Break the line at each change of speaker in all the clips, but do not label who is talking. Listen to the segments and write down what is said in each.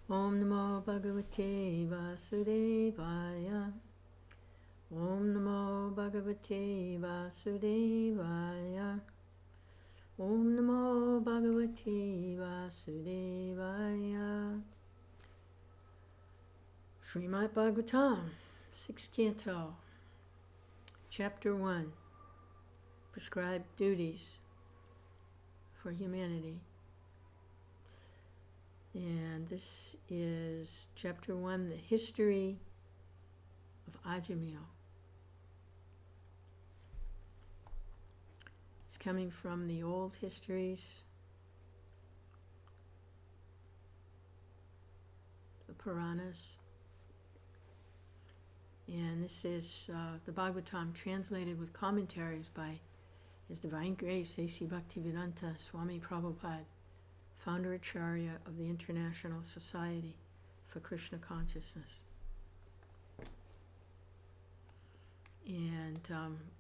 Om Namo Bhagavate Vasudevaya. Om Namo Bhagavate Vasudevaya. Om Namo Bhagavate Vasudevaya. Srimad Bhagavatam, 6th Canto, Chapter 1, Prescribed Duties for Humanity. And this is Chapter 1, the history of Ajamil. It's coming from the old histories, the Puranas. And this is the Bhagavatam translated with commentaries by His Divine Grace A.C. Bhaktivedanta Swami Prabhupada, Founder Acharya of the International Society for Krishna Consciousness. And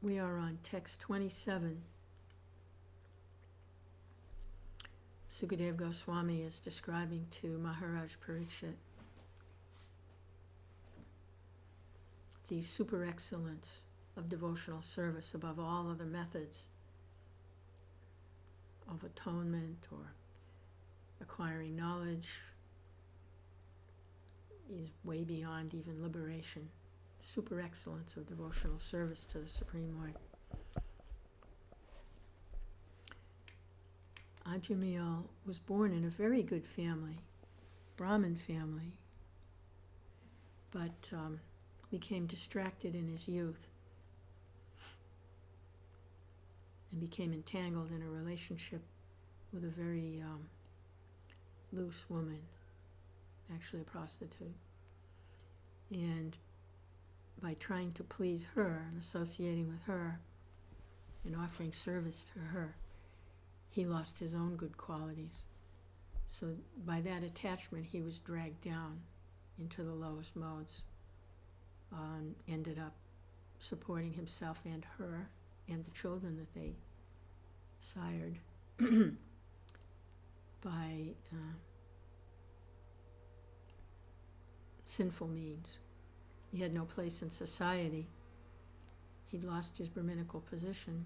we are on text 27. Sukadeva Goswami is describing to Maharaj Parikshit the super excellence of devotional service above all other methods of atonement or acquiring knowledge, is way beyond even liberation. Super excellence of devotional service to the Supreme Lord. Ajamil was born in a very good family, Brahmin family, but became distracted in his youth and became entangled in a relationship with a very loose woman, actually a prostitute. And by trying to please her and associating with her and offering service to her, he lost his own good qualities. So by that attachment, he was dragged down into the lowest modes. Ended up supporting himself and her and the children that they sired by sinful means. He had no place in society. He'd lost his Brahminical position.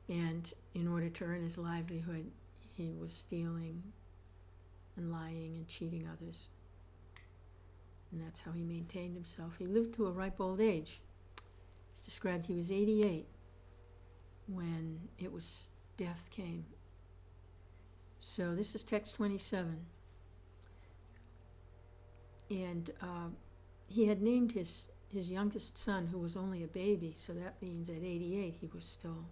And in order to earn his livelihood, he was stealing and lying and cheating others. And that's how he maintained himself. He lived to a ripe old age. It's described he was 88 when death came. So this is text 27. And he had named his youngest son, who was only a baby, so that means at 88 he was still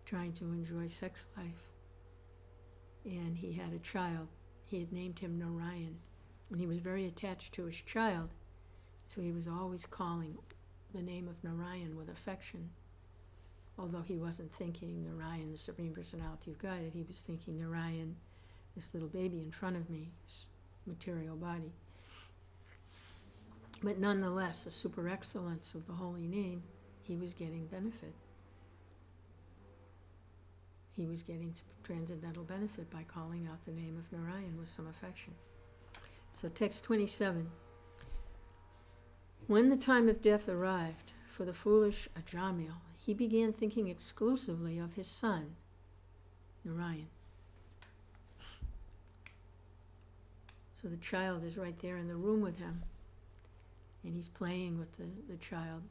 trying to enjoy sex life. And he had a child. He had named him Narayan. And he was very attached to his child, so he was always calling the name of Narayan with affection. Although he wasn't thinking Narayan, the Supreme Personality of Godhead, he was thinking Narayan, this little baby in front of me, this material body. But nonetheless, the super excellence of the holy name, he was getting benefit. He was getting transcendental benefit by calling out the name of Narayan with some affection. So text 27. When the time of death arrived for the foolish Ajamil, he began thinking exclusively of his son, Narayan. So the child is right there in the room with him, and he's playing with the child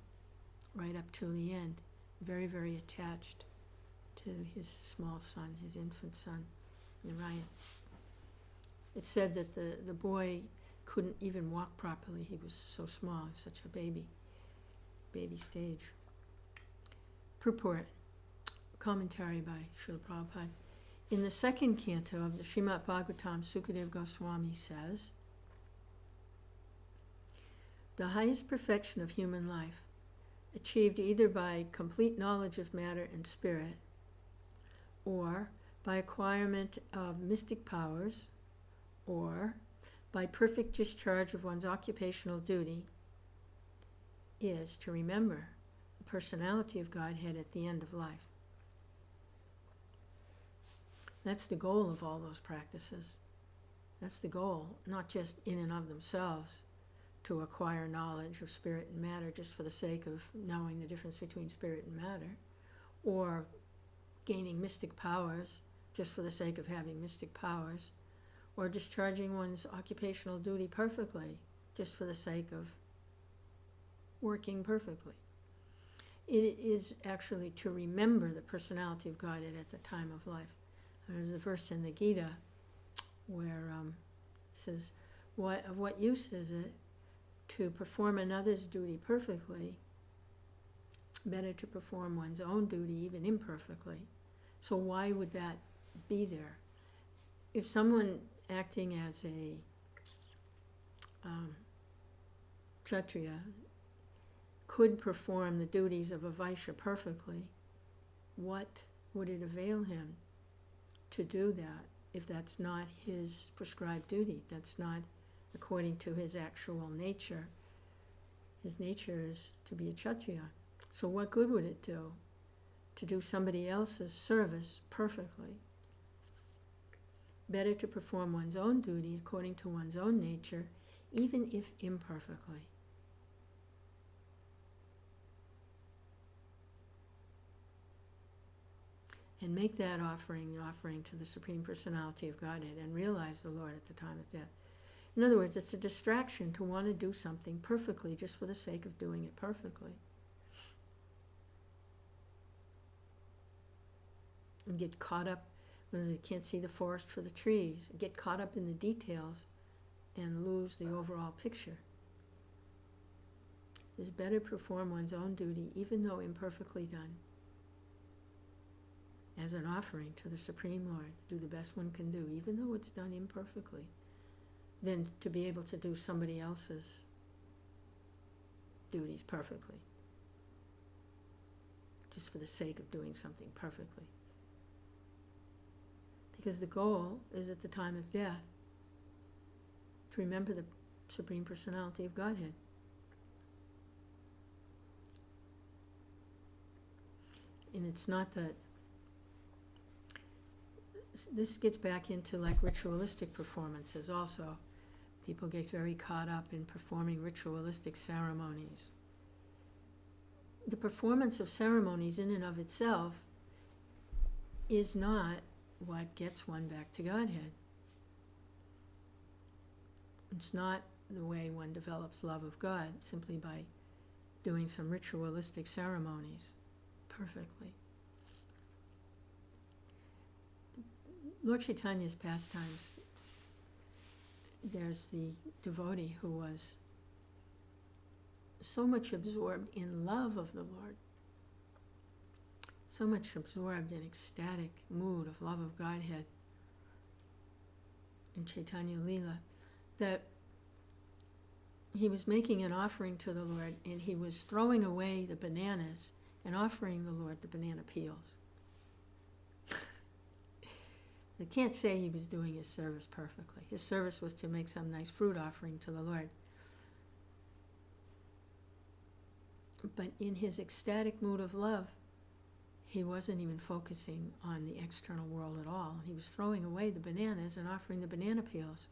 right up till the end, very, very attached to his small son, his infant son, Narayan. It's said that the boy couldn't even walk properly. He was so small, such a baby stage. Purport, commentary by Srila Prabhupada. In the second canto of the Srimad Bhagavatam, Sukadeva Goswami says, the highest perfection of human life, achieved either by complete knowledge of matter and spirit, or by acquirement of mystic powers, or by perfect discharge of one's occupational duty, is to remember the personality of Godhead at the end of life. That's the goal of all those practices, That's the goal, not just in and of themselves to acquire knowledge of spirit and matter just for the sake of knowing the difference between spirit and matter, or gaining mystic powers just for the sake of having mystic powers, or discharging one's occupational duty perfectly just for the sake of working perfectly. It is actually to remember the personality of Godhead at the time of life. There's a verse in the Gita where it says, of what use is it to perform another's duty perfectly? Better to perform one's own duty even imperfectly. So why would that be there? If someone acting as a Kshatriya could perform the duties of a Vaishya perfectly, what would it avail him to do that if that's not his prescribed duty? That's not according to his actual nature. His nature is to be a Kshatriya. So what good would it do to do somebody else's service perfectly? Better to perform one's own duty according to one's own nature, even if imperfectly. And make that offering to the Supreme Personality of Godhead, and realize the Lord at the time of death. In other words, it's a distraction to want to do something perfectly just for the sake of doing it perfectly. And get caught up, when you can't see the forest for the trees, get caught up in the details and lose the overall picture. It's better perform one's own duty, even though imperfectly done, as an offering to the Supreme Lord. Do the best one can do, even though it's done imperfectly, than to be able to do somebody else's duties perfectly, just for the sake of doing something perfectly. Because the goal is at the time of death to remember the Supreme Personality of Godhead. And it's not that, this gets back into like ritualistic performances also. People get very caught up in performing ritualistic ceremonies. The performance of ceremonies in and of itself is not what gets one back to Godhead. It's not the way one develops love of God, simply by doing some ritualistic ceremonies perfectly. Lord Chaitanya's pastimes, there's the devotee who was so much absorbed in love of the Lord, so much absorbed in ecstatic mood of love of Godhead in Chaitanya Leela, that he was making an offering to the Lord, and he was throwing away the bananas and offering the Lord the banana peels. I can't say he was doing his service perfectly. His service was to make some nice fruit offering to the Lord. But in his ecstatic mood of love, he wasn't even focusing on the external world at all. He was throwing away the bananas and offering the banana peels.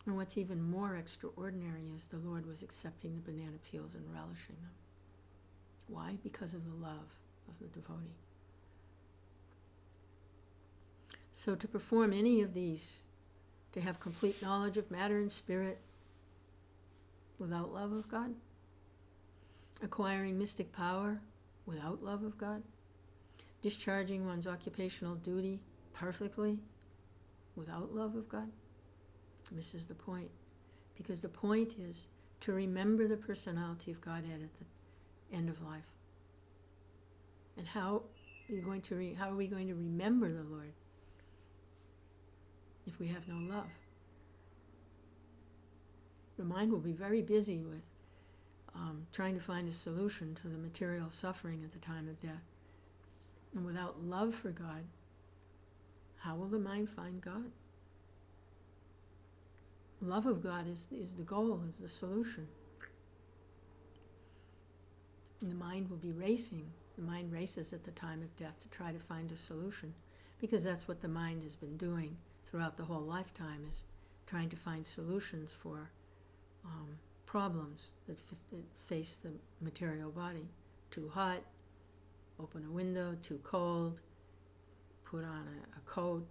And what's even more extraordinary is the Lord was accepting the banana peels and relishing them. Why? Because of the love of the devotee. So to perform any of these, to have complete knowledge of matter and spirit without love of God, acquiring mystic power without love of God, discharging one's occupational duty perfectly without love of God, misses the point. Because the point is to remember the personality of Godhead at the end of life. And how are we going to remember the Lord if we have no love? The mind will be very busy with trying to find a solution to the material suffering at the time of death. And without love for God, how will the mind find God? Love of God is the goal, is the solution. And the mind will be racing. The mind races at the time of death to try to find a solution, because that's what the mind has been doing throughout the whole lifetime is trying to find solutions for problems that face the material body. Too hot, open a window. Too cold, put on a coat.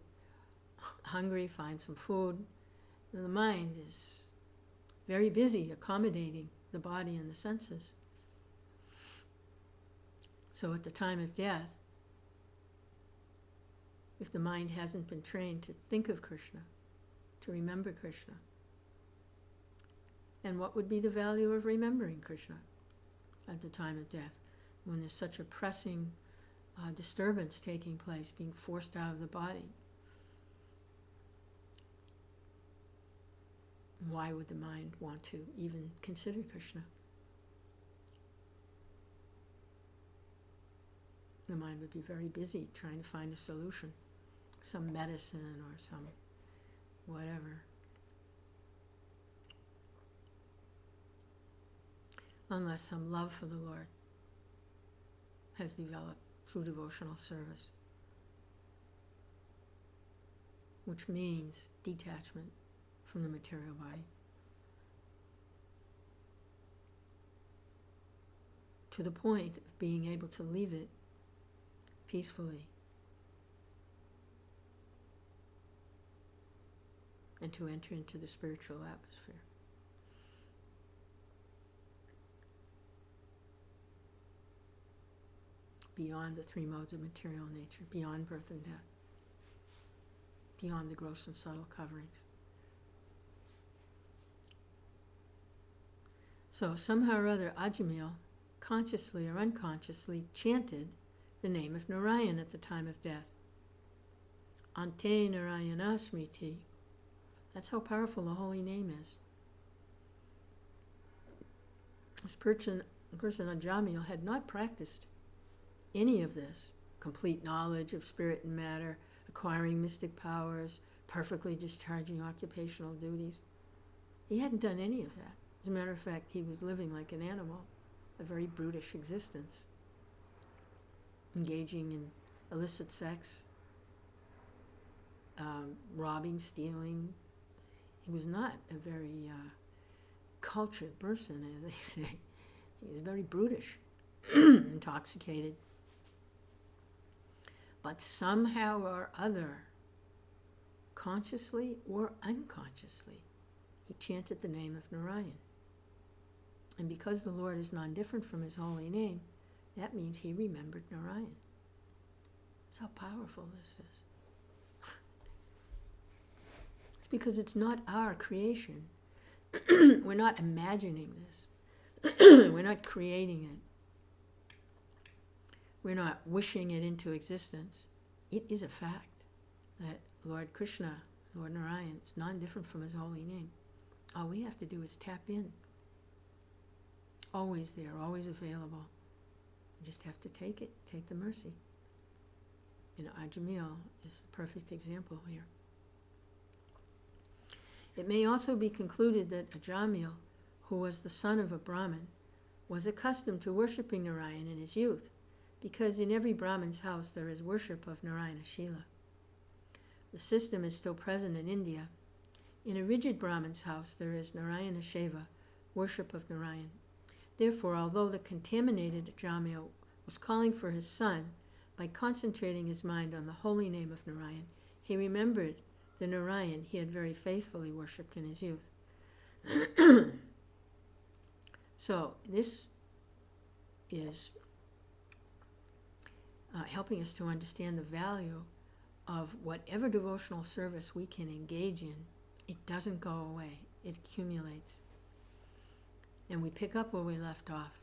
Hungry, find some food. And the mind is very busy accommodating the body and the senses. So at the time of death, if the mind hasn't been trained to think of Krishna, to remember Krishna, and what would be the value of remembering Krishna at the time of death, when there's such a pressing disturbance taking place, being forced out of the body? Why would the mind want to even consider Krishna? The mind would be very busy trying to find a solution, some medicine or some whatever. Unless some love for the Lord has developed through devotional service, which means detachment from the material body, to the point of being able to leave it peacefully and to enter into the spiritual atmosphere. Beyond the three modes of material nature, beyond birth and death, beyond the gross and subtle coverings. So somehow or other, Ajamil, consciously or unconsciously, chanted the name of Narayan at the time of death. Ante Narayana Smriti. That's how powerful the holy name is. This person Ajamil had not practiced any of this, complete knowledge of spirit and matter, acquiring mystic powers, perfectly discharging occupational duties. He hadn't done any of that. As a matter of fact, he was living like an animal, a very brutish existence, engaging in illicit sex, robbing, stealing. He was not a very cultured person, as they say. He was very brutish, intoxicated. But somehow or other, consciously or unconsciously, he chanted the name of Narayan. And because the Lord is non-different from his holy name, that means he remembered Narayan. That's how powerful this is. It's because it's not our creation. We're not imagining this. We're not creating it. We're not wishing it into existence. It is a fact that Lord Krishna, Lord Narayan, is non-different from his holy name. All we have to do is tap in. Always there, always available. You just have to take it, take the mercy. Ajamil is the perfect example here. It may also be concluded that Ajamil, who was the son of a Brahmin, was accustomed to worshipping Narayan in his youth, because in every Brahmin's house there is worship of Narayana Shila. The system is still present in India. In a rigid Brahmin's house there is Narayana Sheva, worship of Narayan. Therefore, although the contaminated Ajamil was calling for his son, by concentrating his mind on the holy name of Narayan, he remembered the Narayan he had very faithfully worshipped in his youth. So this is helping us to understand the value of whatever devotional service we can engage in. It doesn't go away. It accumulates. And we pick up where we left off.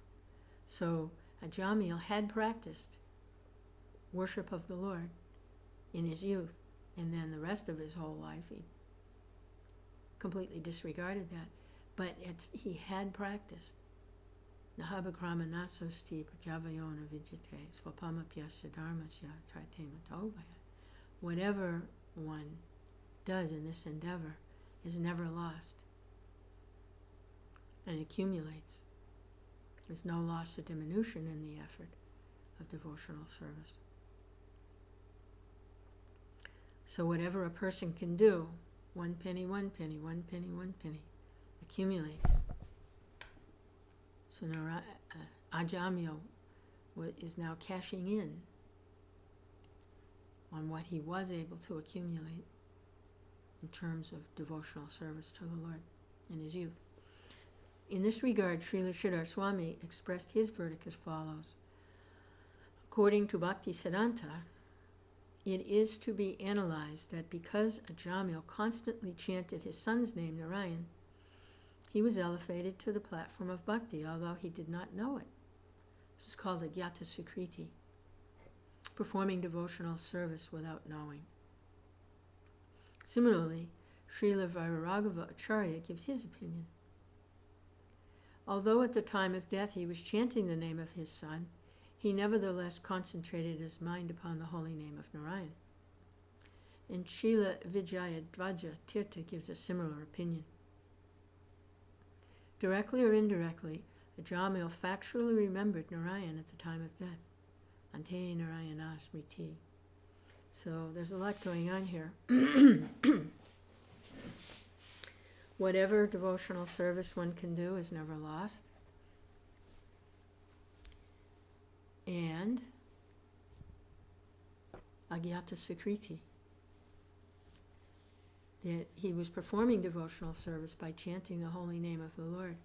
So Ajamil had practiced worship of the Lord in his youth, and then the rest of his whole life he completely disregarded that. But he had practiced. Nahabakrama natsosti prajavayona vijite svapamapyasya dharmasya traitematobhaya. Whatever one does in this endeavor is never lost and accumulates. There's no loss or diminution in the effort of devotional service. So whatever a person can do, 1 penny, 1 penny, 1 penny, 1 penny, accumulates. So Ajamil is now cashing in on what he was able to accumulate in terms of devotional service to the Lord in his youth. In this regard, Srila Sridhar Swami expressed his verdict as follows. According to Bhaktisiddhanta, it is to be analyzed that because Ajamil constantly chanted his son's name, Narayan, he was elevated to the platform of bhakti, although he did not know it. This is called a Gyata Sukriti, performing devotional service without knowing. Similarly, Srila Vairagava Acharya gives his opinion. Although at the time of death he was chanting the name of his son, he nevertheless concentrated his mind upon the holy name of Narayan. And Srila Vijayadvaja Tirtha gives a similar opinion. Directly or indirectly, Ajamil factually remembered Narayan at the time of death. Ante Narayana Smriti. So there's a lot going on here. Whatever devotional service one can do is never lost. And Agyata Sukriti, that he was performing devotional service by chanting the holy name of the Lord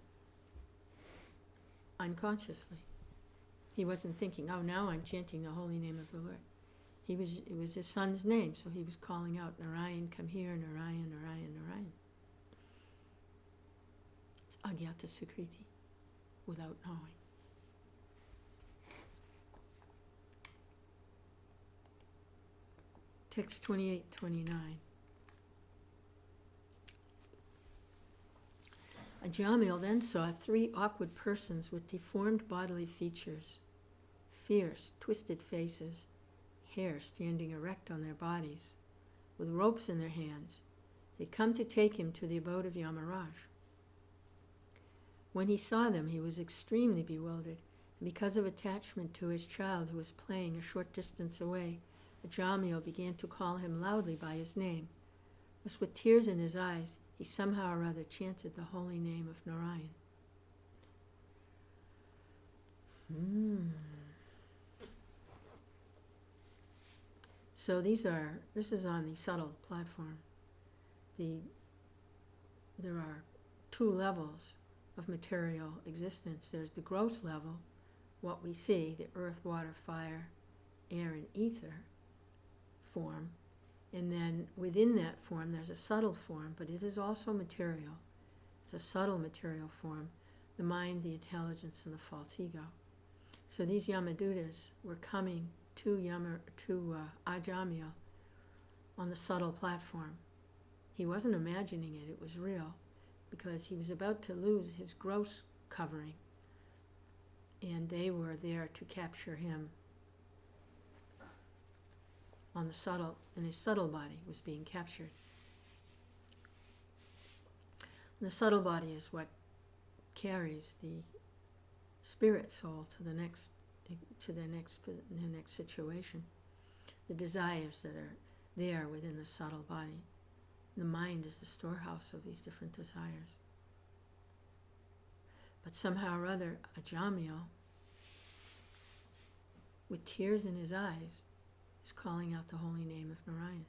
unconsciously. He wasn't thinking, oh, now I'm chanting the holy name of the Lord. It was his son's name, so he was calling out, Narayan, come here, Narayan, Narayan, Narayan. It's Agyata Sukriti, without knowing. Text 28-29. Ajamil then saw 3 awkward persons with deformed bodily features, fierce, twisted faces, hair standing erect on their bodies, with ropes in their hands. They'd come to take him to the abode of Yamaraj. When he saw them, he was extremely bewildered, and because of attachment to his child who was playing a short distance away, Ajamil began to call him loudly by his name. Thus, with tears in his eyes, he somehow or other chanted the holy name of Narayan. So this is on the subtle platform. There are 2 levels of material existence. There's the gross level, what we see, the earth, water, fire, air, and ether form. And then within that form, there's a subtle form, but it is also material. It's a subtle material form, the mind, the intelligence, and the false ego. So these Yamadutas were coming to Ajamil on the subtle platform. He wasn't imagining it, it was real, because he was about to lose his gross covering, and they were there to capture him on the subtle, and his subtle body was being captured. And the subtle body is what carries the spirit soul to the next situation. The desires that are there within the subtle body. The mind is the storehouse of these different desires. But somehow or other, Ajamil, with tears in his eyes, is calling out the holy name of Narayan.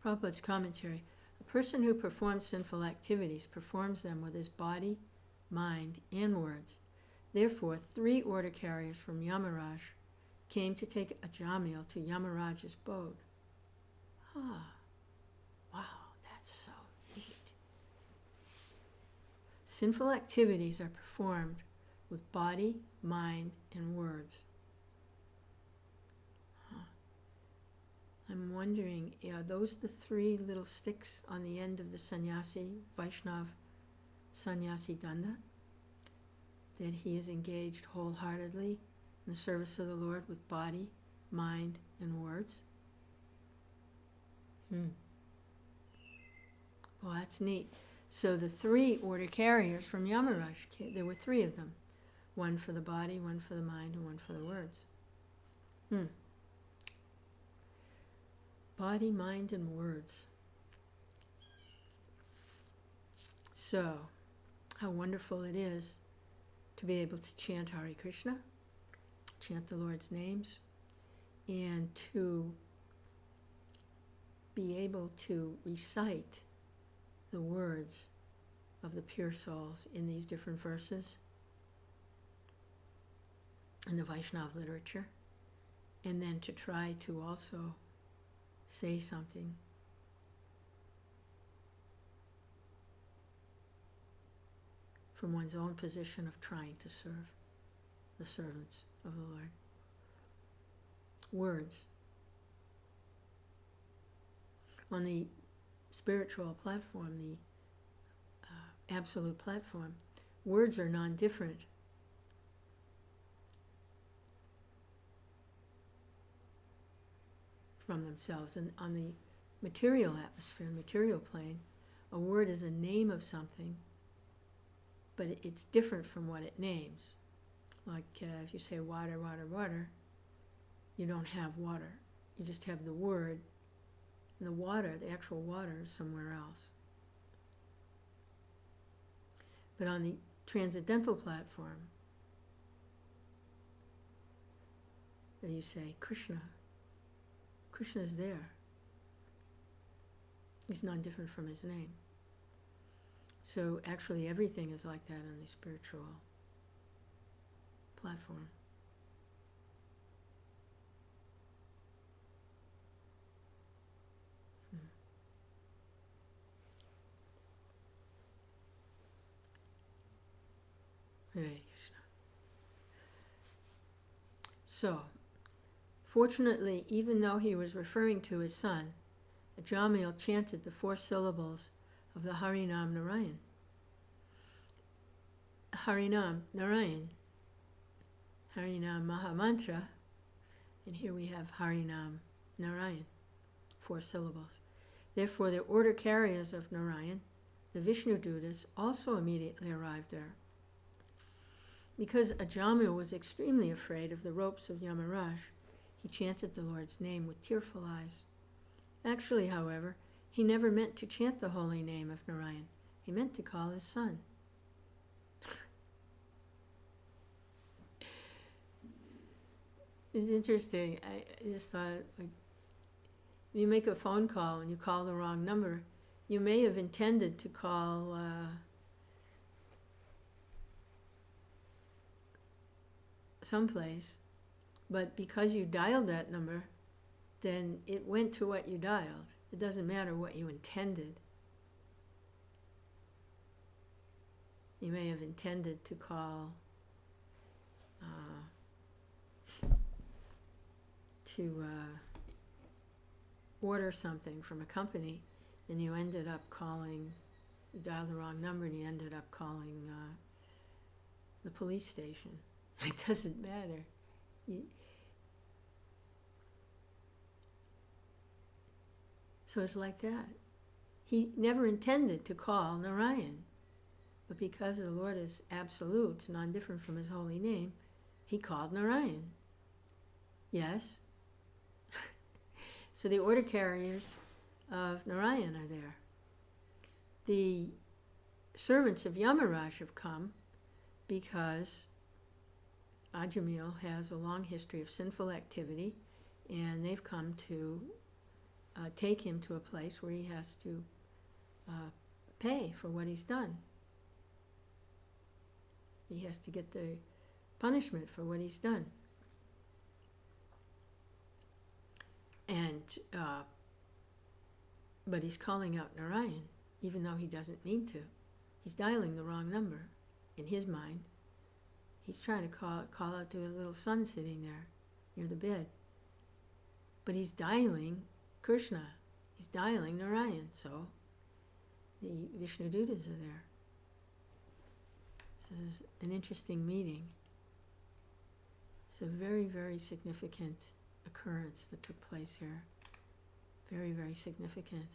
Prabhupada's commentary. A person who performs sinful activities performs them with his body, mind, and words. Therefore, 3 order carriers from Yamaraj came to take Ajamil to Yamaraj's abode. Wow, that's so neat. Sinful activities are performed with body, mind, and words. I'm wondering, are those the 3 little sticks on the end of the sannyasi, Vaishnav sannyasi danda? That he is engaged wholeheartedly in the service of the Lord with body, mind, and words? Well, that's neat. So the 3 order carriers from Yamaraj, there were 3 of them. One for the body, one for the mind, and one for the words. Body, mind, and words. So, how wonderful it is to be able to chant Hare Krishna, chant the Lord's names, and to be able to recite the words of the pure souls in these different verses in the Vaishnava literature, and then to try to also say something from one's own position of trying to serve the servants of the Lord. Words. On the spiritual platform, the absolute platform, words are non-different from themselves. And on the material atmosphere, material plane, a word is a name of something, but it's different from what it names. Like if you say water, water, water, you don't have water. You just have the word. And the water, the actual water, is somewhere else. But on the transcendental platform, you say Krishna. Krishna is there. He's not different from his name. So actually everything is like that on the spiritual platform. Hare Krishna. So, fortunately, even though he was referring to his son, Ajamil chanted the 4 syllables of the Harinam Narayan. Harinam Narayan. Harinam Mahamantra. And here we have Harinam Narayan, 4 syllables. Therefore, the order carriers of Narayan, the Vishnu Dutas, also immediately arrived there. Because Ajamil was extremely afraid of the ropes of Yamaraj, he chanted the Lord's name with tearful eyes. Actually, however, he never meant to chant the holy name of Narayan. He meant to call his son. It's interesting. I just thought, like, you make a phone call and you call the wrong number, you may have intended to call someplace, but because you dialed that number, then it went to what you dialed. It doesn't matter what you intended. You may have intended to call to order something from a company, and you ended up calling, you dialed the wrong number, and you ended up calling the police station. It doesn't matter. So it's like that. He never intended to call Narayan, but because the Lord is absolute, it's non-different from his holy name, he called Narayan. Yes? So the order carriers of Narayan are there. The servants of Yamaraj have come because Ajamil has a long history of sinful activity, and they've come to take him to a place where he has to pay for what he's done. He has to get the punishment for what he's done. And but he's calling out Narayan, even though he doesn't mean to. He's dialing the wrong number in his mind. He's trying to call out to his little son sitting there near the bed. But he's dialing Krishna. He's dialing Narayan. So the Vishnu Dutas are there. This is an interesting meeting. It's a very, very significant occurrence that took place here. Very, very significant.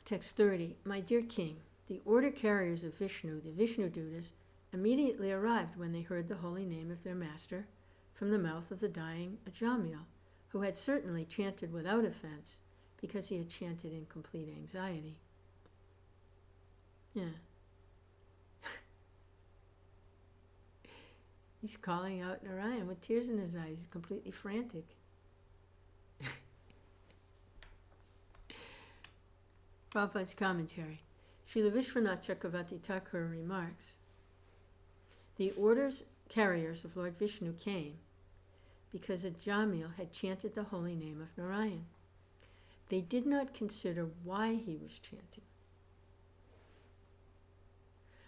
Text 30. My dear king, The order carriers of Vishnu, the Vishnu Dutas, immediately arrived when they heard the holy name of their master from the mouth of the dying Ajamil, who had certainly chanted without offense because he had chanted in complete anxiety. Yeah. He's calling out Narayan with tears in his eyes. He's completely frantic. Prabhupada's commentary. Srila Vishwanath Chakravarti Thakur remarks, the orders carriers of Lord Vishnu came because Ajamil had chanted the holy name of Narayan. They did not consider why he was chanting.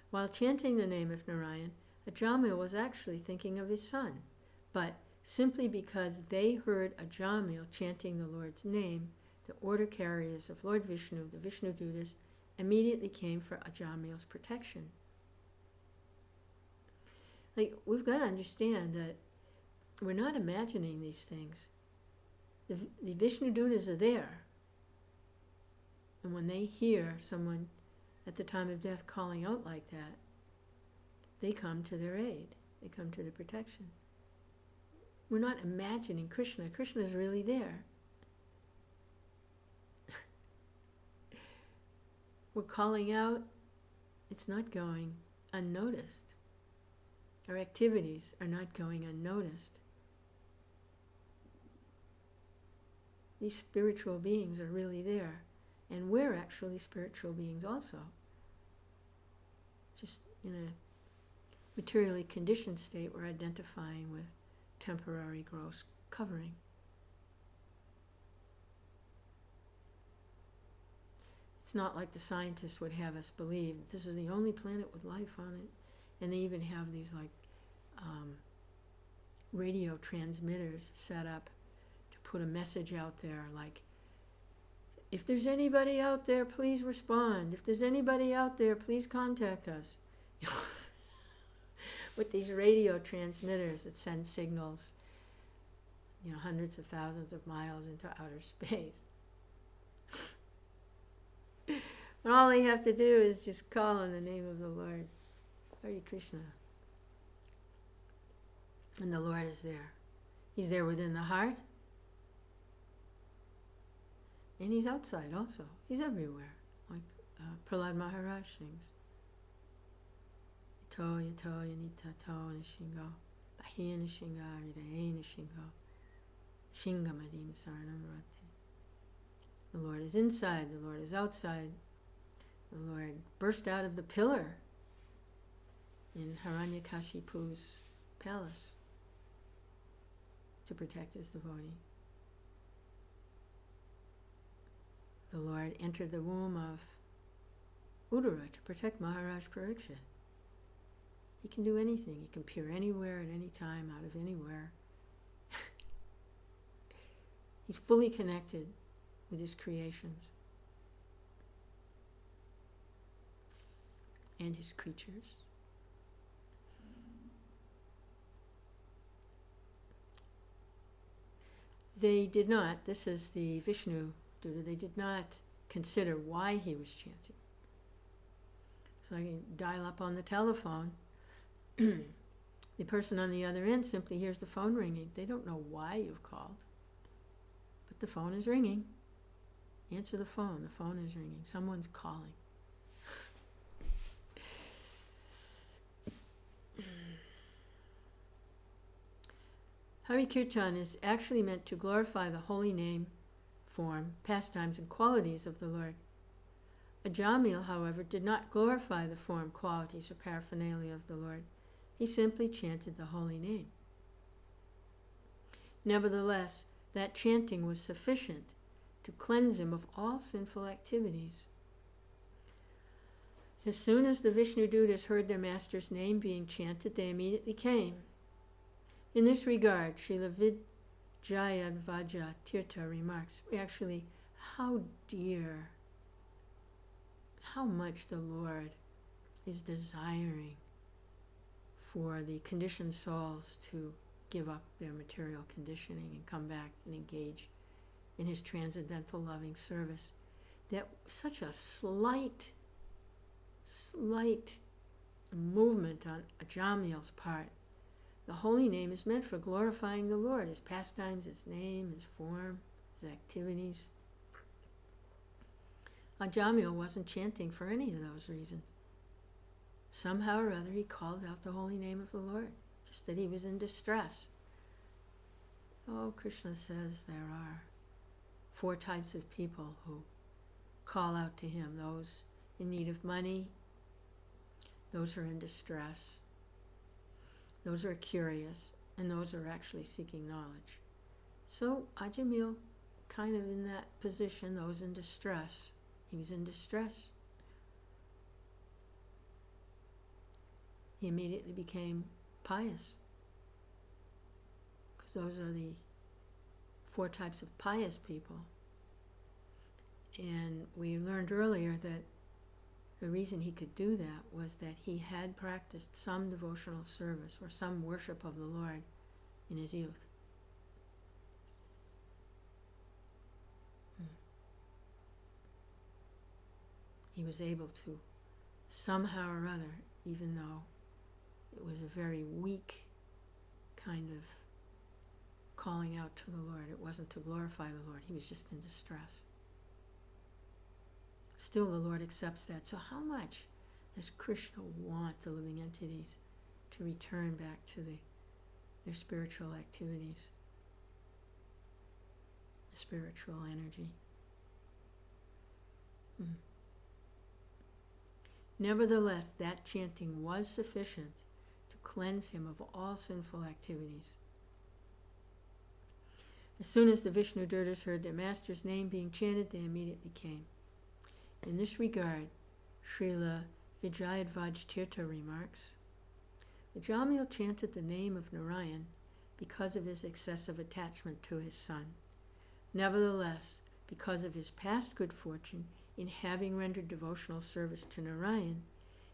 While chanting the name of Narayan, Ajamil was actually thinking of his son, but simply because they heard Ajamil chanting the Lord's name, the order carriers of Lord Vishnu, the Vishnu Dutas, immediately came for Ajamil's protection. Like, we've got to understand that we're not imagining these things. The Vishnu Dutas are there. And when they hear someone at the time of death calling out like that, they come to their aid. They come to their protection. We're not imagining Krishna. Krishna is really there. We're calling out. It's not going unnoticed. Our activities are not going unnoticed. These spiritual beings are really there. And we're actually spiritual beings also. Just in a materially conditioned state, we're identifying with temporary gross covering. It's not like the scientists would have us believe that this is the only planet with life on it. And they even have these radio transmitters set up to put a message out there like, if there's anybody out there, please respond. If there's anybody out there, please contact us. With these radio transmitters that send signals, hundreds of thousands of miles into outer space. And all they have to do is just call on the name of the Lord. Hare Krishna. And the Lord is there. He's there within the heart. And he's outside also. He's everywhere. Like Prahlad Maharaj sings. Yato, yato, yanita, to, nishingo. Bahiya nishinga, hridaye nishingo. Shingamadim saranam rati. The Lord is inside. The Lord is outside. The Lord burst out of the pillar in Hiranyakashipu's palace to protect his devotee. The Lord entered the womb of Uddara to protect Maharaj Parikshit. He can do anything. He can appear anywhere at any time, out of anywhere. He's fully connected with his creations and his creatures. They did not, this is the Vishnu Duta, they did not consider why he was chanting. So I can dial up on the telephone. The person on the other end simply hears the phone ringing. They don't know why you've called. But the phone is ringing. Answer the phone. The phone is ringing. Someone's calling. Hari Kirtan is actually meant to glorify the holy name, form, pastimes, and qualities of the Lord. Ajamil, however, did not glorify the form, qualities, or paraphernalia of the Lord. He simply chanted the holy name. Nevertheless, that chanting was sufficient to cleanse him of all sinful activities. As soon as the Vishnu Dutas heard their master's name being chanted, they immediately came. In this regard, Srila Vijayadvaja Tirtha remarks, actually, how dear, how much the Lord is desiring for the conditioned souls to give up their material conditioning and come back and engage in his transcendental loving service. That such a slight slight movement on Ajamil's part. The holy name is meant for glorifying the Lord, his pastimes, his name, his form, his activities. Ajamil wasn't chanting for any of those reasons. Somehow or other he called out the holy name of the Lord, just that he was in distress. Oh, Krishna says there are 4 types of people who call out to him: those in need of money, those who are in distress, those who are curious, and those who are actually seeking knowledge. So Ajamil, kind of in that position, those in distress. He was in distress. He immediately became pious, because those are the 4 types of pious people. And we learned earlier that the reason he could do that was that he had practiced some devotional service or some worship of the Lord in his youth. He was able to somehow or other, even though it was a very weak kind of calling out to the Lord, it wasn't to glorify the Lord, he was just in distress. Still, the Lord accepts that. So how much does Krishna want the living entities to return back to their spiritual activities, the spiritual energy? Nevertheless, that chanting was sufficient to cleanse him of all sinful activities. As soon as the Vishnu Durdas heard their master's name being chanted, they immediately came. In this regard, Srila Vijayadvaj Tirtha remarks, Ajamil chanted the name of Narayan because of his excessive attachment to his son. Nevertheless, because of his past good fortune in having rendered devotional service to Narayan,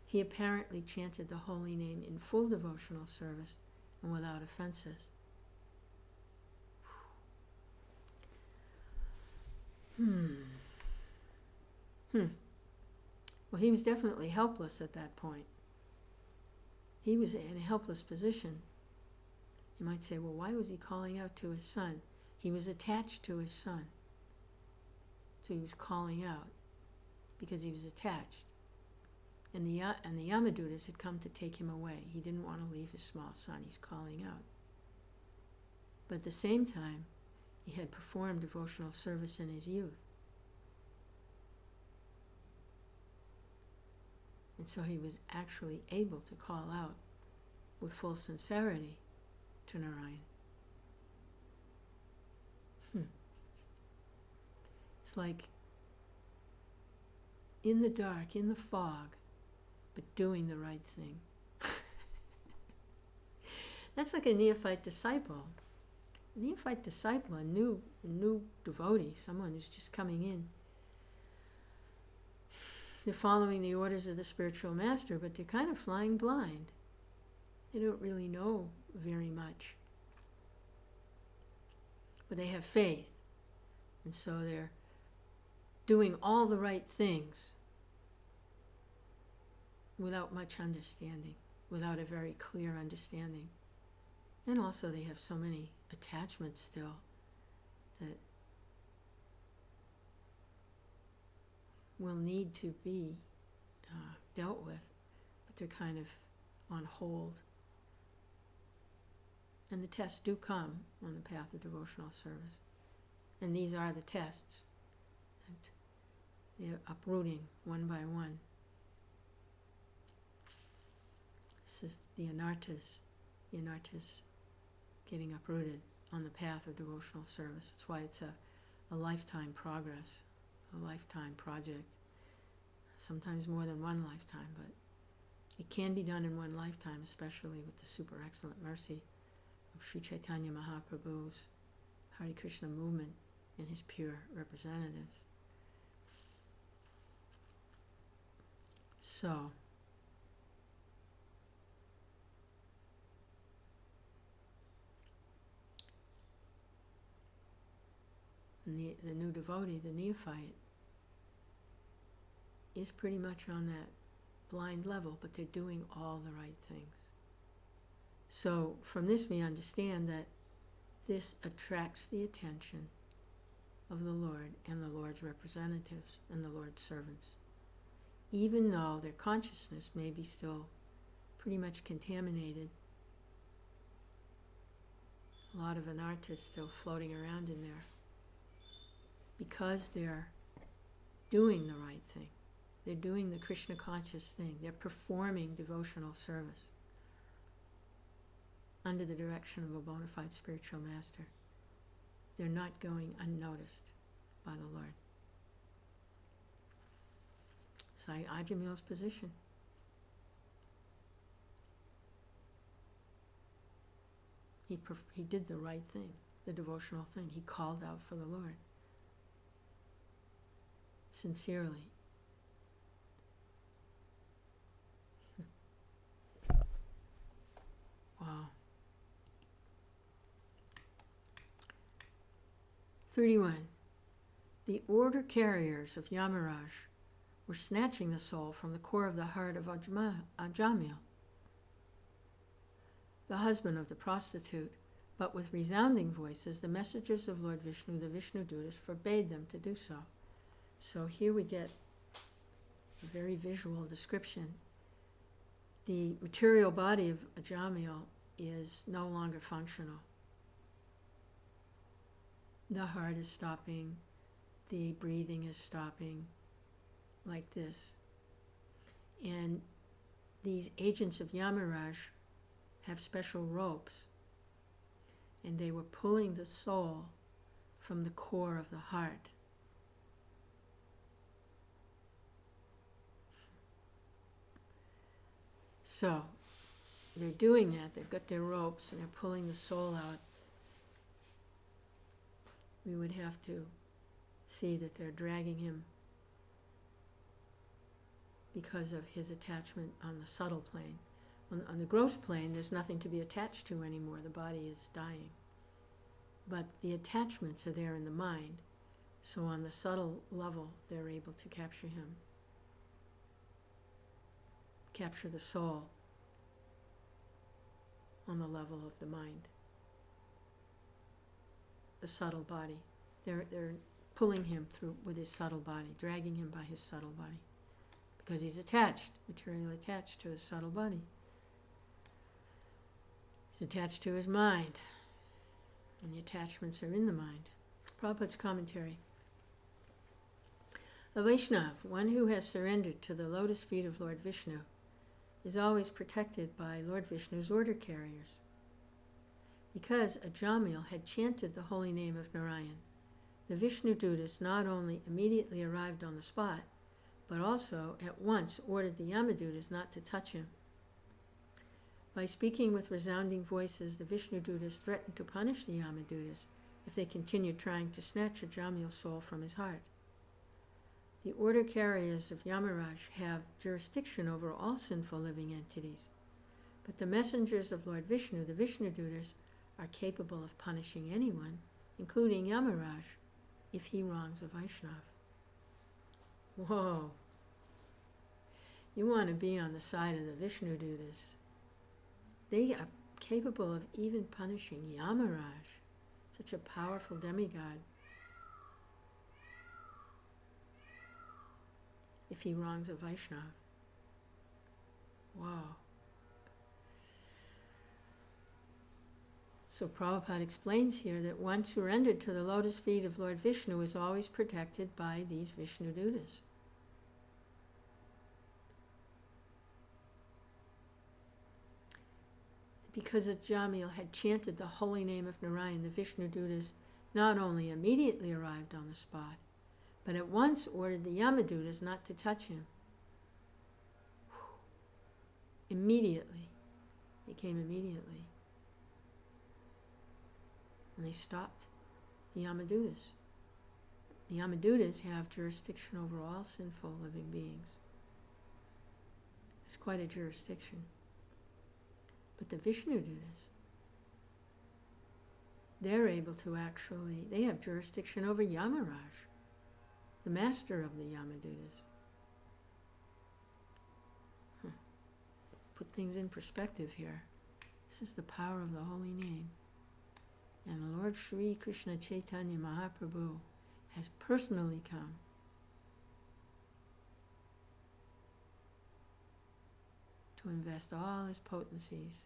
he apparently chanted the holy name in full devotional service and without offenses. Well, he was definitely helpless at that point. He was in a helpless position. You might say, well, why was he calling out to his son? He was attached to his son. So he was calling out because he was attached. And the Yamadutas had come to take him away. He didn't want to leave his small son. He's calling out. But at the same time, he had performed devotional service in his youth. And so he was actually able to call out with full sincerity to Narayan. It's like in the dark, in the fog, but doing the right thing. That's like a neophyte disciple. A neophyte disciple, a new devotee, someone who's just coming in. They're following the orders of the spiritual master, but they're kind of flying blind. They don't really know very much. But they have faith. And so they're doing all the right things without much understanding, without a very clear understanding. And also they have so many attachments still that will need to be dealt with, but they're kind of on hold. And the tests do come on the path of devotional service. And these are the tests. And they're uprooting one by one. This is the anarthas. The anarthas getting uprooted on the path of devotional service. That's why it's a lifetime progress, a lifetime project. Sometimes more than one lifetime, but it can be done in one lifetime, especially with the super excellent mercy of Sri Chaitanya Mahaprabhu's Hare Krishna movement and his pure representatives. So, the new devotee, the neophyte, is pretty much on that blind level, but they're doing all the right things. So from this we understand that this attracts the attention of the Lord and the Lord's representatives and the Lord's servants, even though their consciousness may be still pretty much contaminated. A lot of anartha is still floating around in there because they're doing the right thing. They're doing the Krishna conscious thing. They're performing devotional service under the direction of a bona fide spiritual master. They're not going unnoticed by the Lord. It's like Ajamil's position. He did the right thing, the devotional thing. He called out for the Lord sincerely. Wow. 31. The order carriers of Yamaraj were snatching the soul from the core of the heart of Ajamil, the husband of the prostitute, but with resounding voices, the messengers of Lord Vishnu, the Vishnu Dutas, forbade them to do so. So here we get a very visual description. The material body of Ajamil is no longer functional. The heart is stopping, the breathing is stopping, like this. And these agents of Yamaraj have special ropes, and they were pulling the soul from the core of the heart. So they're doing that. They've got their ropes and they're pulling the soul out. We would have to see that they're dragging him because of his attachment on the subtle plane. On the gross plane, there's nothing to be attached to anymore. The body is dying. But the attachments are there in the mind. So on the subtle level, they're able to capture him. Capture the soul on the level of the mind. The subtle body. They're pulling him through with his subtle body, dragging him by his subtle body. Because he's attached, materially attached to his subtle body. He's attached to his mind. And the attachments are in the mind. Prabhupada's commentary. A Vaishnava, one who has surrendered to the lotus feet of Lord Vishnu, is always protected by Lord Vishnu's order carriers. Because Ajamil had chanted the holy name of Narayan, the Vishnu Dutas not only immediately arrived on the spot, but also at once ordered the Yamadutas not to touch him. By speaking with resounding voices, the Vishnu Dutas threatened to punish the Yamadutas if they continued trying to snatch Ajamil's soul from his heart. The order carriers of Yamaraj have jurisdiction over all sinful living entities, but the messengers of Lord Vishnu, the Vishnu Dutas, are capable of punishing anyone, including Yamaraj, if he wrongs a Vaishnava. Whoa! You want to be on the side of the Vishnu Dutas. They are capable of even punishing Yamaraj, such a powerful demigod, if he wrongs a Vaishnava. Wow. So Prabhupada explains here that one surrendered to the lotus feet of Lord Vishnu is always protected by these Vishnu Dutas. Because Ajamil had chanted the holy name of Narayan, the Vishnu Dutas not only immediately arrived on the spot, but at once ordered the Yamadutas not to touch him. Immediately. They came immediately. And they stopped the Yamadutas. The Yamadutas have jurisdiction over all sinful living beings. It's quite a jurisdiction. But the Vishnu Dutas, they're able to they have jurisdiction over Yamaraj, the master of the Yamadutas. put things in perspective here. This is the power of the holy name. And Lord Sri Krishna Chaitanya Mahaprabhu has personally come to invest all his potencies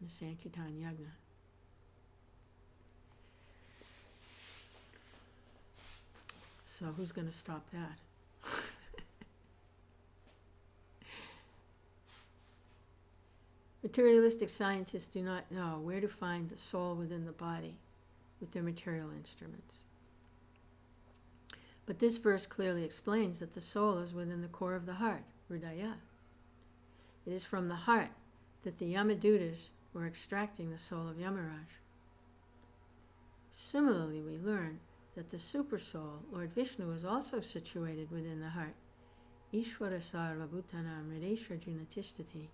in the Sankirtan Yagna. So who's going to stop that? Materialistic scientists do not know where to find the soul within the body with their material instruments. But this verse clearly explains that the soul is within the core of the heart, Hridaya. It is from the heart that the Yamadutas were extracting the soul of Yamaraj. Similarly, we learn that the Supersoul, Lord Vishnu, is also situated within the heart. Ishvara sarva bhutanam hridesha junatishtati.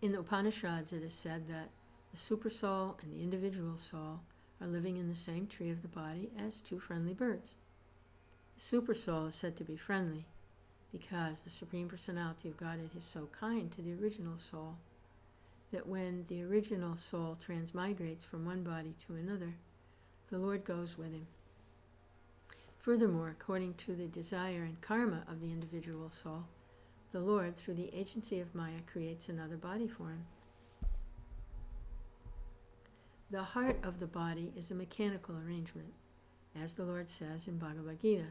In the Upanishads, it is said that the Supersoul and the individual soul are living in the same tree of the body as two friendly birds. The Supersoul is said to be friendly because the Supreme Personality of Godhead is so kind to the original soul that when the original soul transmigrates from one body to another, the Lord goes with him. Furthermore, according to the desire and karma of the individual soul, the Lord, through the agency of Maya, creates another body for him. The heart of the body is a mechanical arrangement, as the Lord says in Bhagavad Gita.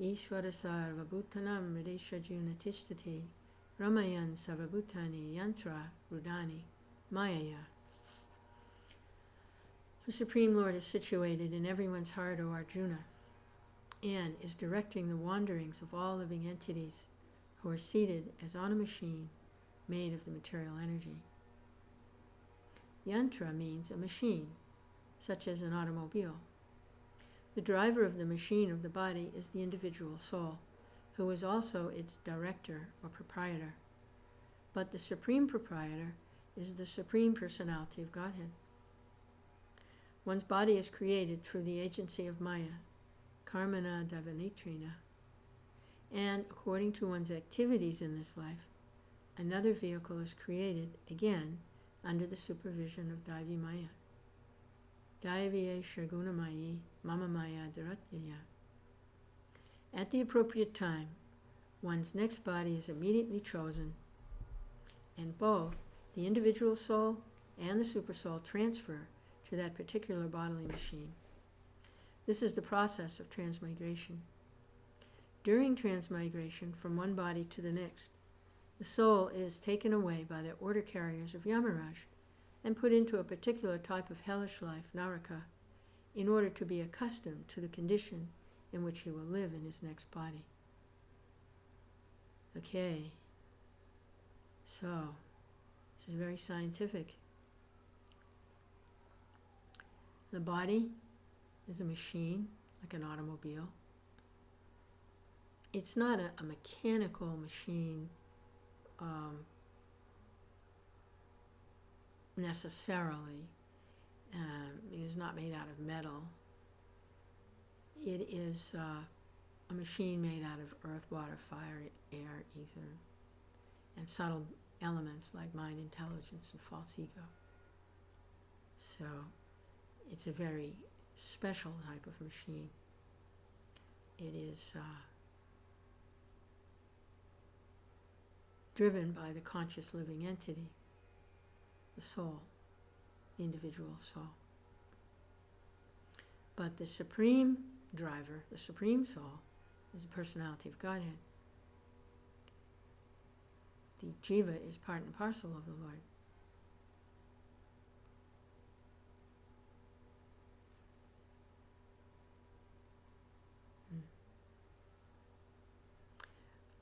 Ishvara sarva bhutanam hridesha junatishtati ramayan sarvabhutani yantra rudani mayaya. The Supreme Lord is situated in everyone's heart, O Arjuna, and is directing the wanderings of all living entities who are seated as on a machine made of the material energy. Yantra means a machine, such as an automobile. The driver of the machine of the body is the individual soul, who is also its director or proprietor. But the supreme proprietor is the Supreme Personality of Godhead. One's body is created through the agency of Maya, karmana davanitrina, and according to one's activities in this life, another vehicle is created again under the supervision of Daivi Maya. Daiviye Shagunamayi Mama Maya Dharatyaya. At the appropriate time, one's next body is immediately chosen, and both the individual soul and the supersoul transfer to that particular bodily machine. This is the process of transmigration. During transmigration from one body to the next, the soul is taken away by the order carriers of Yamaraj and put into a particular type of hellish life, Naraka, in order to be accustomed to the condition in which he will live in his next body. Okay, so this is very scientific. The body is a machine, like an automobile. It's not a mechanical machine necessarily. It is not made out of metal. It is a machine made out of earth, water, fire, air, ether, and subtle elements like mind, intelligence, and false ego. So it's a very special type of machine. It is driven by the conscious living entity, the soul, the individual soul. But the supreme driver, the supreme soul, is the personality of Godhead. The jiva is part and parcel of the Lord.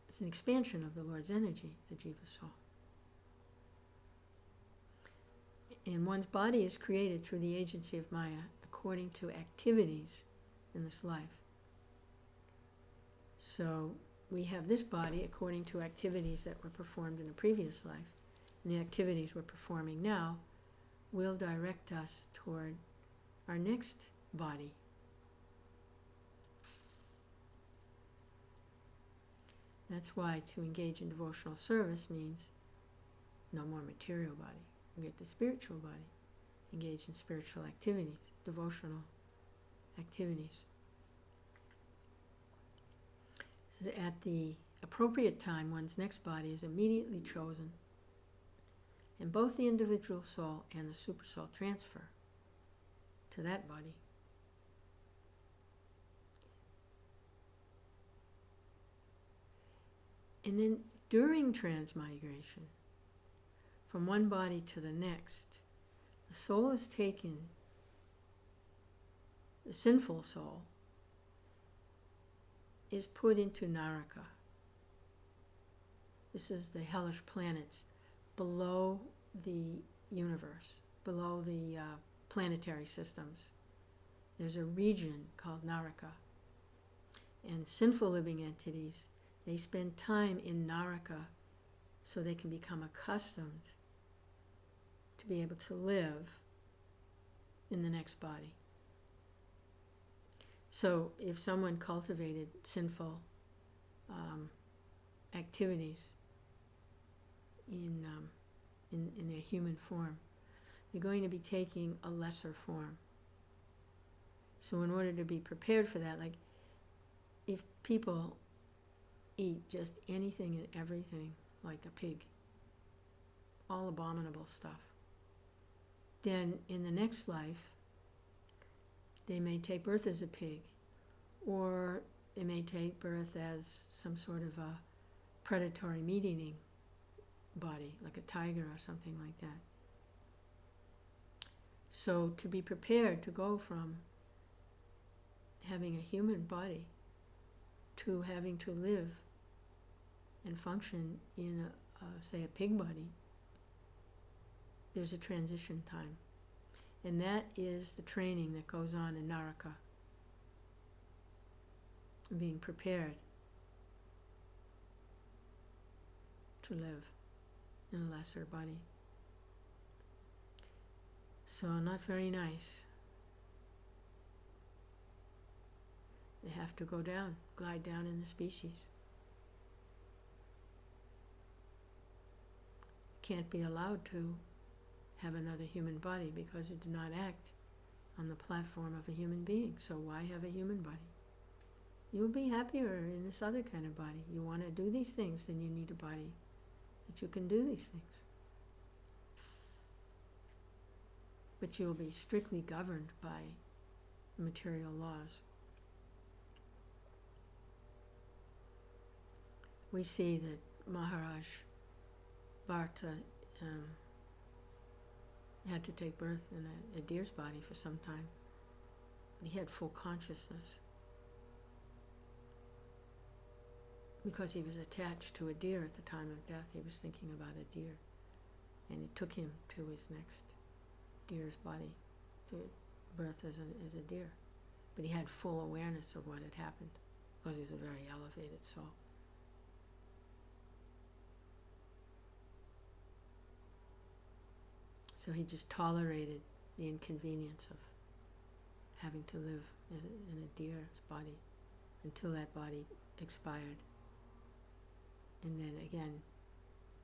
It's an expansion of the Lord's energy, the jiva soul. And one's body is created through the agency of Maya according to activities in this life. So we have this body according to activities that were performed in a previous life. And the activities we're performing now will direct us toward our next body. That's why to engage in devotional service means no more material body. You get the spiritual body. Engage in spiritual activities, devotional activities. So at the appropriate time, one's next body is immediately chosen, and both the individual soul and the supersoul transfer to that body. And then during transmigration, from one body to the next, the soul is taken, the sinful soul is put into Naraka. This is the hellish planets below the universe, below the planetary systems. There's a region called Naraka. And sinful living entities, they spend time in Naraka so they can become accustomed to be able to live in the next body. So if someone cultivated sinful activities in their human form, they're going to be taking a lesser form. So in order to be prepared for that, like if people eat just anything and everything like a pig, all abominable stuff, then in the next life they may take birth as a pig, or they may take birth as some sort of a predatory meat-eating body, like a tiger or something like that. So to be prepared to go from having a human body to having to live and function in say a pig body, there's a transition time. And that is the training that goes on in Naraka, being prepared to live in a lesser body. So not very nice. They have to go down, glide down in the species. Can't be allowed to have another human body because it did not act on the platform of a human being. So why have a human body? You'll be happier in this other kind of body. You want to do these things, then you need a body that you can do these things. But you'll be strictly governed by the material laws. We see that Maharaj Bharata had to take birth in a deer's body for some time. But he had full consciousness because he was attached to a deer at the time of death. He was thinking about a deer, and it took him to his next deer's body, to birth as a deer. But he had full awareness of what had happened because he's a very elevated soul. So he just tolerated the inconvenience of having to live in a deer's body until that body expired, and then again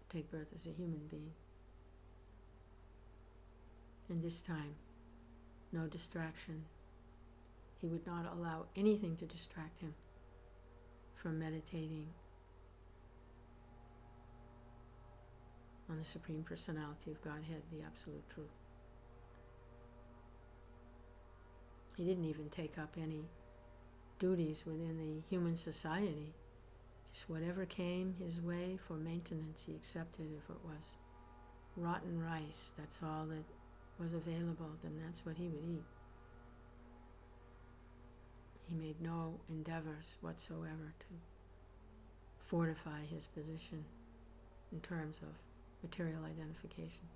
take birth as a human being. And this time, no distraction. He would not allow anything to distract him from meditating on the Supreme Personality of Godhead, the Absolute Truth. He didn't even take up any duties within the human society. Just whatever came his way for maintenance, he accepted. If it was rotten rice, that's all that was available, then that's what he would eat. He made no endeavors whatsoever to fortify his position in terms of material identification.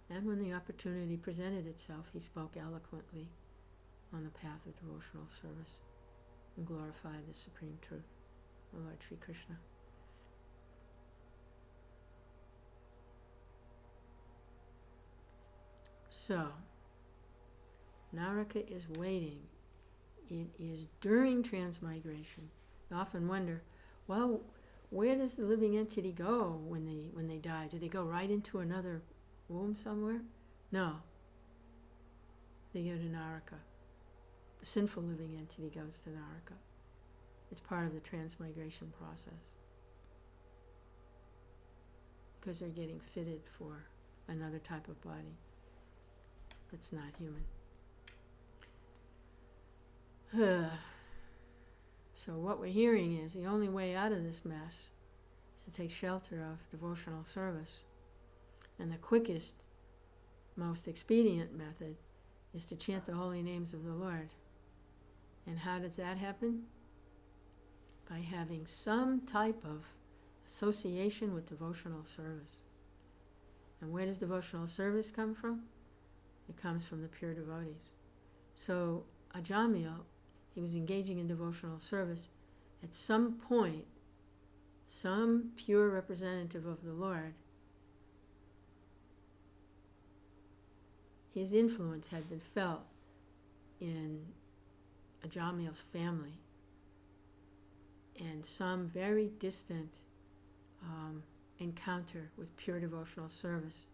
And when the opportunity presented itself, he spoke eloquently on the path of devotional service and glorified the Supreme Truth, the Lord Sri Krishna. So, Naraka is waiting. It is during transmigration I often wonder, well, where does the living entity go when they die? Do they go right into another womb somewhere? No. They go to Naraka. The sinful living entity goes to Naraka. It's part of the transmigration process. Because they're getting fitted for another type of body that's not human. So what we're hearing is the only way out of this mess is to take shelter of devotional service. And the quickest, most expedient method is to chant the holy names of the Lord. And how does that happen? By having some type of association with devotional service. And where does devotional service come from? It comes from the pure devotees. So Ajamil, he was engaging in devotional service. At some point, some pure representative of the Lord, his influence had been felt in Ajamil's family. And some very distant encounter with pure devotional service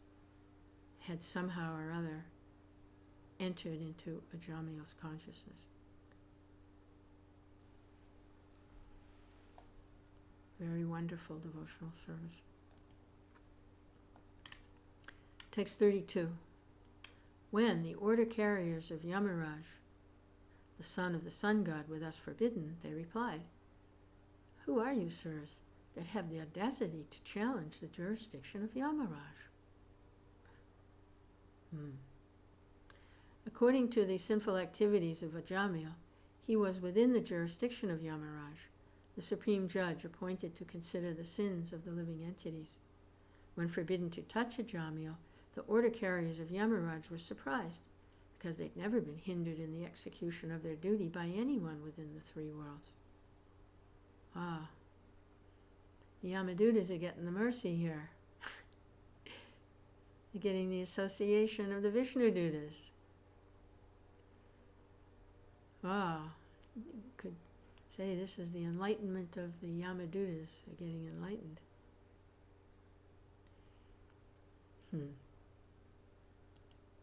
had somehow or other entered into Ajamil's consciousness. Very wonderful devotional service. Text 32. When the order carriers of Yamaraj, the son of the sun god, were thus forbidden, they replied, "Who are you, sirs, that have the audacity to challenge the jurisdiction of Yamaraj?" According to the sinful activities of Ajamil, he was within the jurisdiction of Yamaraj, the supreme judge appointed to consider the sins of the living entities. When forbidden to touch Ajamil, the order carriers of Yamaraj were surprised, because they'd never been hindered in the execution of their duty by anyone within the three worlds. The Yamadutas are getting the mercy here. They're getting the association of the Vishnudutas. Could say this is the enlightenment of the Yamadutas. They're getting enlightened.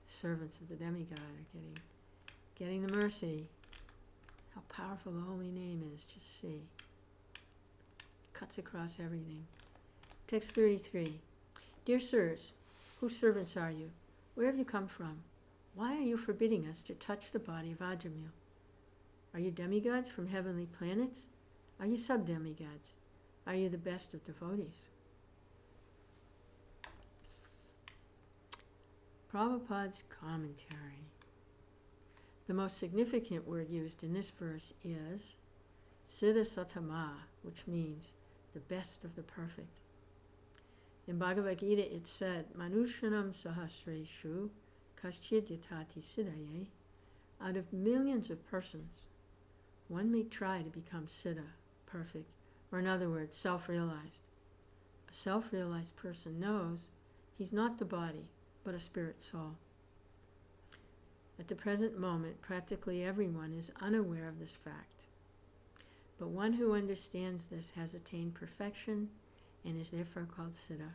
Servants of the demigod are getting the mercy. How powerful the holy name is, just see. Cuts across everything. Text 33. Dear sirs, whose servants are you? Where have you come from? Why are you forbidding us to touch the body of Ajamil? Are you demigods from heavenly planets? Are you sub-demigods? Are you the best of devotees? Prabhupada's commentary. The most significant word used in this verse is Siddha Satama, which means the best of the perfect. In Bhagavad Gita it said, Manushanam Sahasreshu Kaschid Yatati Siddhaye. Out of millions of persons, one may try to become Siddha, perfect, or in other words, self-realized. A self-realized person knows he's not the body, but a spirit soul. At the present moment, practically everyone is unaware of this fact. But one who understands this has attained perfection and is therefore called Siddha.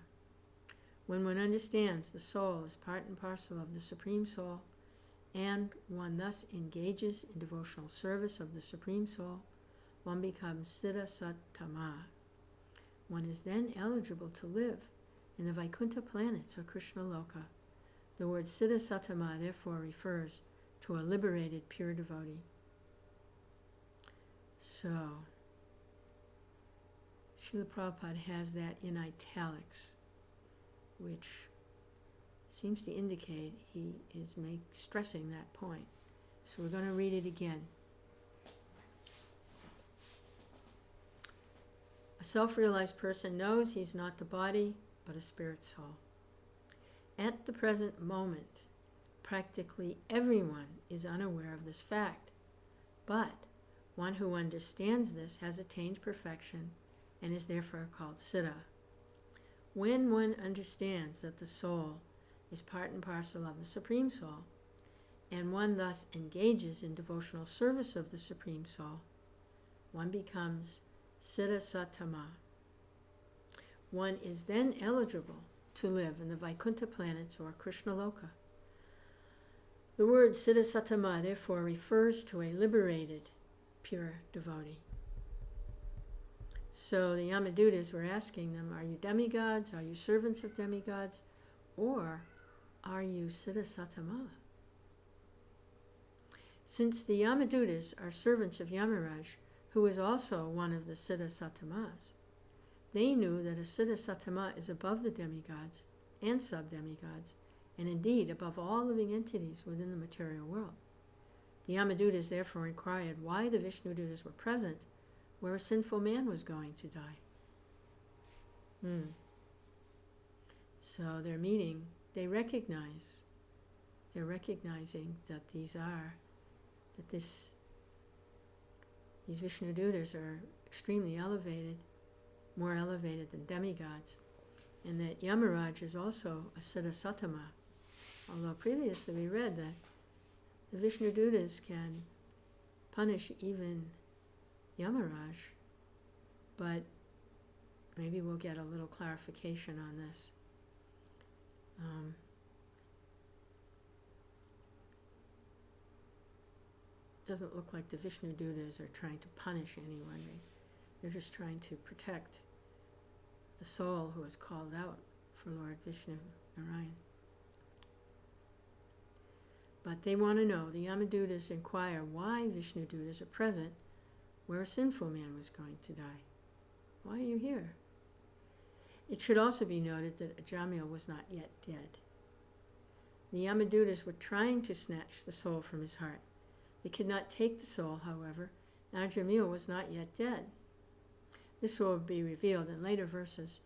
When one understands the soul is part and parcel of the Supreme Soul, and one thus engages in devotional service of the Supreme Soul, one becomes Siddha Sattama. One is then eligible to live in the Vaikuntha planets or Krishna Loka. The word Siddha Sattama therefore refers to a liberated pure devotee. So, Srila Prabhupada has that in italics, which seems to indicate he is stressing that point. So we're going to read it again. A self-realized person knows he's not the body, but a spirit soul. At the present moment, practically everyone is unaware of this fact, but one who understands this has attained perfection and is therefore called Siddha. When one understands that the soul is part and parcel of the Supreme Soul, and one thus engages in devotional service of the Supreme Soul, one becomes Siddha Sattama. One is then eligible to live in the Vaikuntha planets or Krishna Loka. The word Siddha Sattama therefore refers to a liberated, pure devotee. So the Yamadutas were asking them, are you demigods? Are you servants of demigods? Or are you Siddha Sattama? Since the Yamadutas are servants of Yamaraj, who is also one of the Siddha Sattamas, they knew that a Siddha Sattama is above the demigods and sub-demigods, and indeed above all living entities within the material world. The Yamadutas therefore inquired why the Vishnudutas were present where a sinful man was going to die. So they're meeting, they're recognizing that these Vishnudutas are extremely elevated, more elevated than demigods, and that Yamaraj is also a Siddha Sattama. Although previously we read that the Vishnudutas can punish even Yamaraj, but maybe we'll get a little clarification on this. Doesn't look like the Vishnudutas are trying to punish anyone. They're just trying to protect the soul who is called out for Lord Vishnu Narayan. But they want to know, the Yamadutas inquire why Vishnudutas are present where a sinful man was going to die. Why are you here? It should also be noted that Ajamil was not yet dead. The Yamadutas were trying to snatch the soul from his heart. They could not take the soul, however, and Ajamil was not yet dead. This will be revealed in later verses.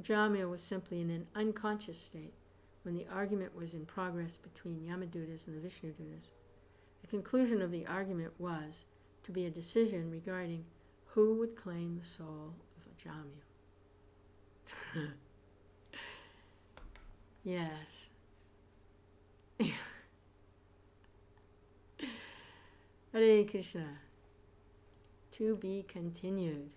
Ajamil was simply in an unconscious state when the argument was in progress between Yamadutas and the Vishnudutas. The conclusion of the argument was to be a decision regarding who would claim the soul of Ajamil. Yes. Hare Krishna. To be continued.